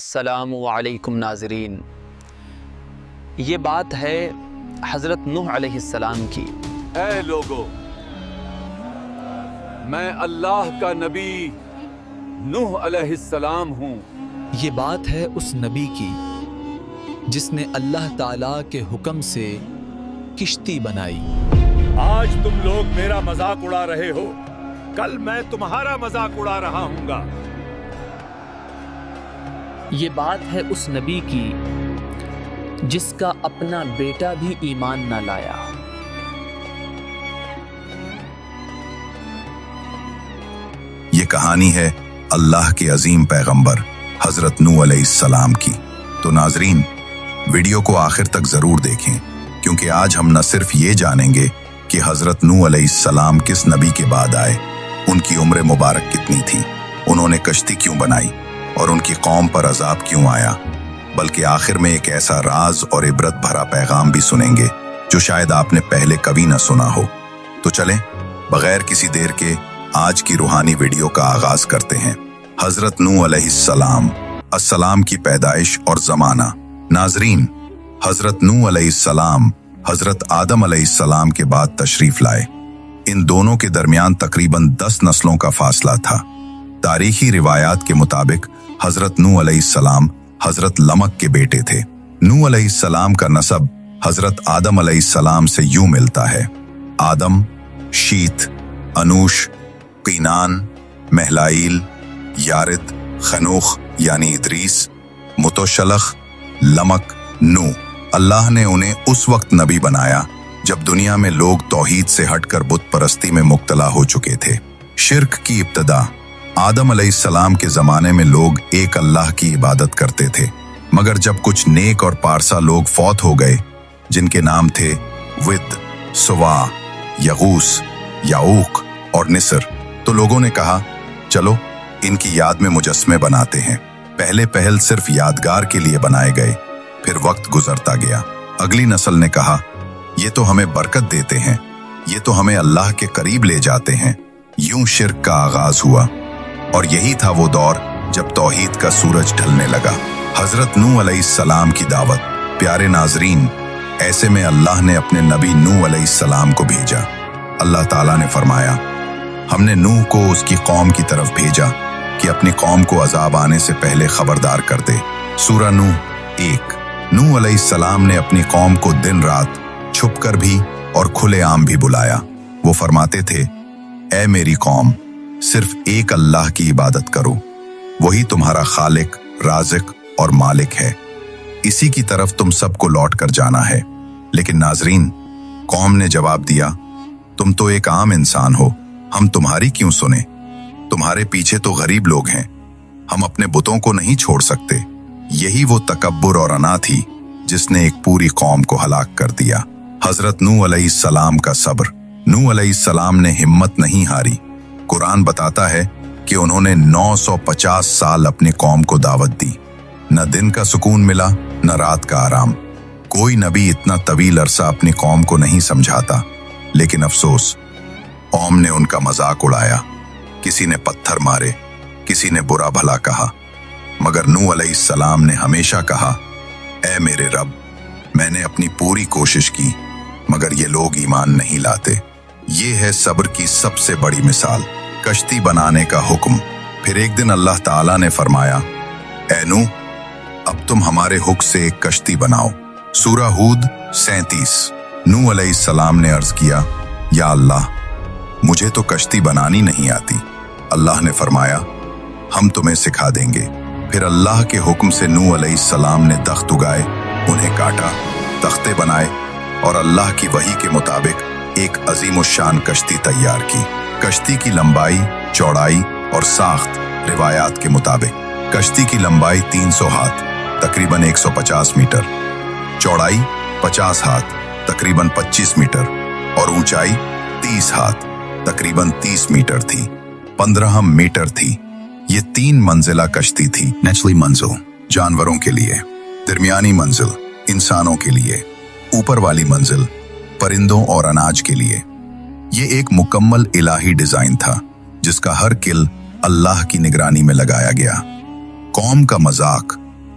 السلام علیکم ناظرین، یہ بات ہے حضرت نوح علیہ السلام کی۔ اے لوگو، میں اللہ کا نبی نوح علیہ السلام ہوں۔ یہ بات ہے اس نبی کی جس نے اللہ تعالیٰ کے حکم سے کشتی بنائی۔ آج تم لوگ میرا مذاق اڑا رہے ہو، کل میں تمہارا مذاق اڑا رہا ہوں گا۔ یہ بات ہے اس نبی کی جس کا اپنا بیٹا بھی ایمان نہ لایا۔ یہ کہانی ہے اللہ کے عظیم پیغمبر حضرت نوح علیہ السلام کی۔ تو ناظرین، ویڈیو کو آخر تک ضرور دیکھیں، کیونکہ آج ہم نہ صرف یہ جانیں گے کہ حضرت نوح علیہ السلام کس نبی کے بعد آئے، ان کی عمر مبارک کتنی تھی، انہوں نے کشتی کیوں بنائی اور ان کی قوم پر عذاب کیوں آیا، بلکہ آخر میں ایک ایسا راز اور عبرت بھرا پیغام بھی سنیں گے جو شاید آپ نے پہلے کبھی نہ سنا ہو۔ تو چلیں بغیر کسی دیر کے آج کی روحانی ویڈیو کا آغاز کرتے ہیں۔ حضرت نوح علیہ السلام کی پیدائش اور زمانہ۔ ناظرین، حضرت نوح علیہ السلام حضرت آدم علیہ السلام کے بعد تشریف لائے۔ ان دونوں کے درمیان تقریباً 10 نسلوں کا فاصلہ تھا۔ تاریخی روایات کے مطابق حضرت نوح علیہ السلام حضرت لمک کے بیٹے تھے۔ نوح علیہ السلام کا نسب حضرت آدم علیہ السلام سے یوں ملتا ہے: آدم، شیت، انوش، قینان، مہلائیل، یارد، خنوخ یعنی ادریس، متوشلخ، لمک، نوح۔ اللہ نے انہیں اس وقت نبی بنایا جب دنیا میں لوگ توحید سے ہٹ کر بت پرستی میں مبتلا ہو چکے تھے۔ شرک کی ابتدا۔ آدم علیہ السلام کے زمانے میں لوگ ایک اللہ کی عبادت کرتے تھے، مگر جب کچھ نیک اور پارسا لوگ فوت ہو گئے جن کے نام تھے ود، سوا، یغوس، یعوق اور نصر، تو لوگوں نے کہا چلو ان کی یاد میں مجسمے بناتے ہیں۔ پہل صرف یادگار کے لیے بنائے گئے، پھر وقت گزرتا گیا، اگلی نسل نے کہا یہ تو ہمیں برکت دیتے ہیں، یہ تو ہمیں اللہ کے قریب لے جاتے ہیں۔ یوں شرک کا آغاز ہوا، اور یہی تھا وہ دور جب توحید کا سورج ڈھلنے لگا۔ حضرت نوح علیہ السلام کی دعوت۔ پیارے ناظرین، ایسے میں اللہ نے اپنے نبی نوح علیہ السلام کو بھیجا۔ اللہ تعالیٰ نے فرمایا، ہم نے نوح کو اس کی قوم کی طرف بھیجا کہ اپنی قوم کو عذاب آنے سے پہلے خبردار کر دے۔ سورہ نوح 1۔ نوح علیہ السلام نے اپنی قوم کو دن رات چھپ کر بھی اور کھلے عام بھی بلایا۔ وہ فرماتے تھے، اے میری قوم، صرف ایک اللہ کی عبادت کرو، وہی تمہارا خالق، رازق اور مالک ہے، اسی کی طرف تم سب کو لوٹ کر جانا ہے۔ لیکن ناظرین، قوم نے جواب دیا، تم تو ایک عام انسان ہو، ہم تمہاری کیوں سنیں؟ تمہارے پیچھے تو غریب لوگ ہیں، ہم اپنے بتوں کو نہیں چھوڑ سکتے۔ یہی وہ تکبر اور انا تھی جس نے ایک پوری قوم کو ہلاک کر دیا۔ حضرت نوح علیہ السلام کا صبر۔ نوح علیہ السلام نے ہمت نہیں ہاری۔ قرآن بتاتا ہے کہ انہوں نے 950 سال اپنی قوم کو دعوت دی۔ نہ دن کا سکون ملا، نہ رات کا آرام۔ کوئی نبی اتنا طویل عرصہ اپنی قوم کو نہیں سمجھاتا، لیکن افسوس، قوم نے ان کا مذاق اڑایا۔ کسی نے پتھر مارے، کسی نے برا بھلا کہا، مگر نوح علیہ السلام نے ہمیشہ کہا، اے میرے رب، میں نے اپنی پوری کوشش کی، مگر یہ لوگ ایمان نہیں لاتے۔ یہ ہے صبر کی سب سے بڑی مثال۔ کشتی بنانے کا حکم۔ پھر ایک دن اللہ تعالیٰ نے فرمایا، اے نوح، اب تم ہمارے حکم سے ایک کشتی بناؤ۔ سورہ ہود 37۔ نوح علیہ السلام نے عرض کیا، یا اللہ، مجھے تو کشتی بنانی نہیں آتی۔ اللہ نے فرمایا، ہم تمہیں سکھا دیں گے۔ پھر اللہ کے حکم سے نوح علیہ السلام نے درخت اگائے، انہیں کاٹا، تختے بنائے، اور اللہ کی وحی کے مطابق ایک عظیم الشان کشتی تیار کی۔ کشتی کی لمبائی، چوڑائی اور ساخت روایات کے مطابق، کشتی کی لمبائی 300 ہاتھ تقریباً 150 میٹر، چوڑائی 50 ہاتھ تقریباً 25 میٹر اور اونچائی 30 ہاتھ تقریباً 30 میٹر تھی۔ 15 میٹر تھی۔ یہ 3 منزلہ کشتی تھی۔ نچلی منزل جانوروں کے لیے، درمیانی منزل انسانوں کے لیے، اوپر والی منزل پرندوں اور اناج کے لیے۔ یہ ایک مکمل الہی ڈیزائن تھا جس کا ہر کل اللہ کی نگرانی میں لگایا گیا۔ قوم کا مذاق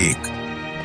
1.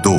2.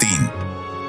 3.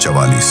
44।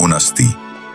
29।